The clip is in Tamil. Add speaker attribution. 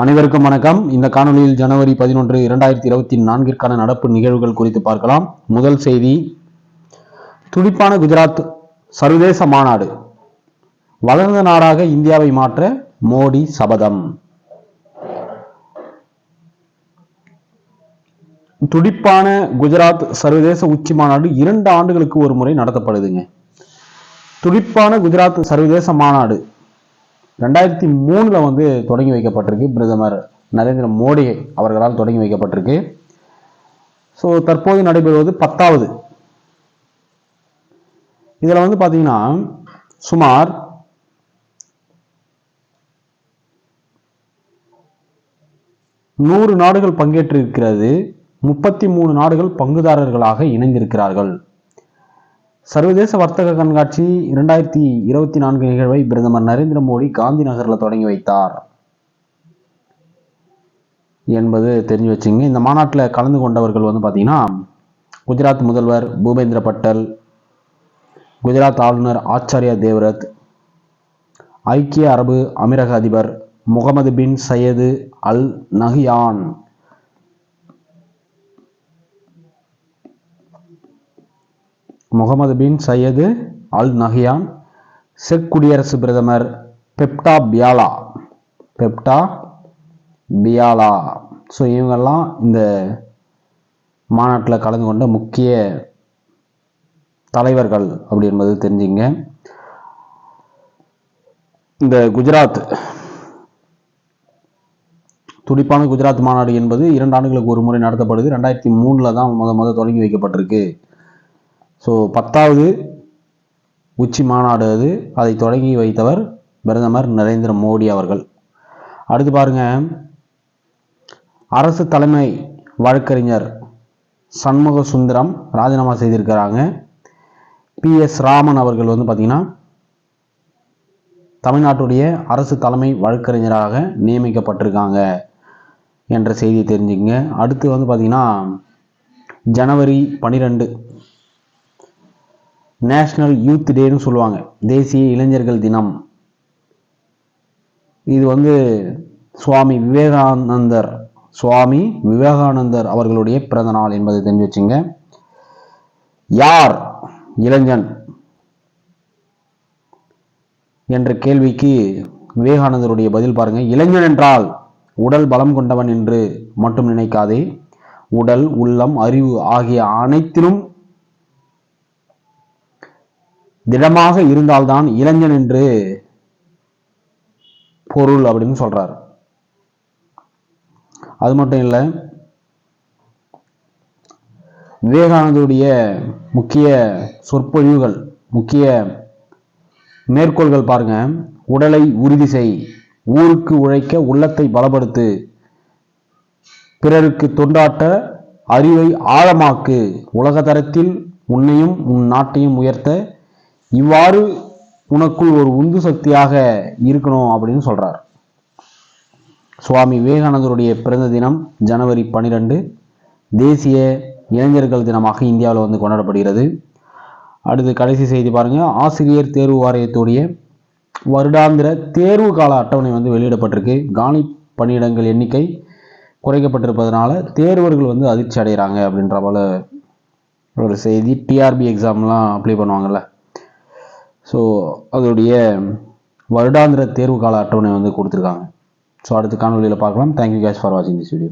Speaker 1: அனைவருக்கும் வணக்கம். இந்த காணொலியில் ஜனவரி 11, 2024 நடப்பு நிகழ்வுகள் குறித்து பார்க்கலாம். முதல் செய்தி, துடிப்பான குஜராத் சர்வதேச மாநாடு, வளர்ந்த நாடாக இந்தியாவை மாற்ற மோடி சபதம். துடிப்பான குஜராத் சர்வதேச உச்சி மாநாடு 2 ஆண்டுகளுக்கு ஒரு முறை நடத்தப்படுதுங்க. துடிப்பான குஜராத் சர்வதேச மாநாடு 2003 தொடங்கி வைக்கப்பட்டிருக்கு. பிரதமர் நரேந்திர மோடி அவர்களால் தொடங்கி வைக்கப்பட்டிருக்கு. ஸோ தற்போது நடைபெறுவது 10வது. இதில் பார்த்தீங்கன்னா சுமார் 100 நாடுகள் பங்கேற்றிருக்கிறது. 33 நாடுகள் பங்குதாரர்களாக இணைந்திருக்கிறார்கள். சர்வதேச வர்த்தக கண்காட்சி 2024 நிகழ்வை பிரதமர் நரேந்திர மோடி காந்தி நகரில் தொடங்கி வைத்தார் என்பது தெரிஞ்சு வச்சுங்க. இந்த மாநாட்டில் கலந்து கொண்டவர்கள் பார்த்தீங்கன்னா குஜராத் முதல்வர் பூபேந்திர பட்டேல், குஜராத் ஆளுநர் ஆச்சாரியா தேவ்ரத், ஐக்கிய அரபு அமீரக அதிபர் முகமது பின் சையது அல் நஹ்யான், செக் குடியரசு பிரதமர் பெப்டா பியாலா. ஸோ இவங்கெல்லாம் இந்த மாநாட்டில் கலந்து கொண்ட முக்கிய தலைவர்கள் அப்படி என்பது தெரிஞ்சுங்க. இந்த குஜராத் துடிப்பான குஜராத் மாநாடு என்பது 2 ஆண்டுகளுக்கு ஒரு முறை நடத்தப்படுது. 2003 தான் முத தொடங்கி வைக்கப்பட்டிருக்கு. ஸோ 10வது உச்சி மாநாடு அது. அதை தொடங்கி வைத்தவர் பிரதமர் நரேந்திர மோடி அவர்கள். அடுத்து பாருங்க, அரசு தலைமை வழக்கறிஞர் சண்முக சுந்தரம் ராஜினாமா செய்திருக்கிறாங்க. PS ராமன் அவர்கள் பார்த்தீங்கன்னா தமிழ்நாட்டுடைய அரசு தலைமை வழக்கறிஞராக நியமிக்கப்பட்டிருக்காங்க என்ற செய்தி தெரிஞ்சுங்க. அடுத்து பார்த்தீங்கன்னா ஜனவரி 12 நேஷனல் யூத் டேன்னு சொல்லுவாங்க, தேசிய இளைஞர்கள் தினம். இது சுவாமி விவேகானந்தர் அவர்களுடைய பிறந்த நாள் என்பதை தெரிஞ்சு வச்சுங்க. யார் இளைஞன் என்ற கேள்விக்கு விவேகானந்தருடைய பதில் பாருங்க. இளைஞன் என்றால் உடல் பலம் கொண்டவன் என்று மட்டும் நினைக்காதே, உடல், உள்ளம், அறிவு ஆகிய அனைத்திலும் திடமாக இருந்தால்தான் இளைஞன் என்று பொருள் அப்படின்னு சொல்றார். அது மட்டும் இல்லை, விவேகானந்தருடைய முக்கிய சொற்பொழிவுகள், முக்கிய மேற்கோள்கள் பாருங்க. உடலை உறுதி செய், ஊருக்கு உழைக்க உள்ளத்தை பலப்படுத்து, பிறருக்கு தொண்டாட்ட அறிவை ஆழமாக்கு, உலக தரத்தில் உன்னையும் உன் நாட்டையும் உயர்த்த இவ்வாறு உனக்குள் ஒரு உந்து சக்தியாக இருக்கணும் அப்படின்னு சொல்றார். சுவாமி விவேகானந்தருடைய பிறந்த தினம் ஜனவரி 12 தேசிய இளைஞர்கள் தினமாக இந்தியாவில் கொண்டாடப்படுகிறது. அடுத்து கடைசி செய்தி பாருங்க, ஆசிரியர் தேர்வு வாரியத்துடைய வருடாந்திர தேர்வு கால அட்டவணை வெளியிடப்பட்டிருக்கு. காலி பணியிடங்கள் எண்ணிக்கை குறைக்கப்பட்டிருப்பதனால தேர்வர்கள் அதிர்ச்சி அடைகிறாங்க அப்படின்ற போல ஒரு செய்தி. டிஆர்பி எக்ஸாம்லாம் அப்ளை பண்ணுவாங்கல்ல, ஸோ அதோடைய வருடாந்திர தேர்வு கால அட்டவணை கொடுத்துருக்காங்க. ஸோ அடுத்த காணொலியில் பார்க்கலாம். தேங்க்யூ கைஸ் ஃபார் வாட்சிங் திஸ் வீடியோ.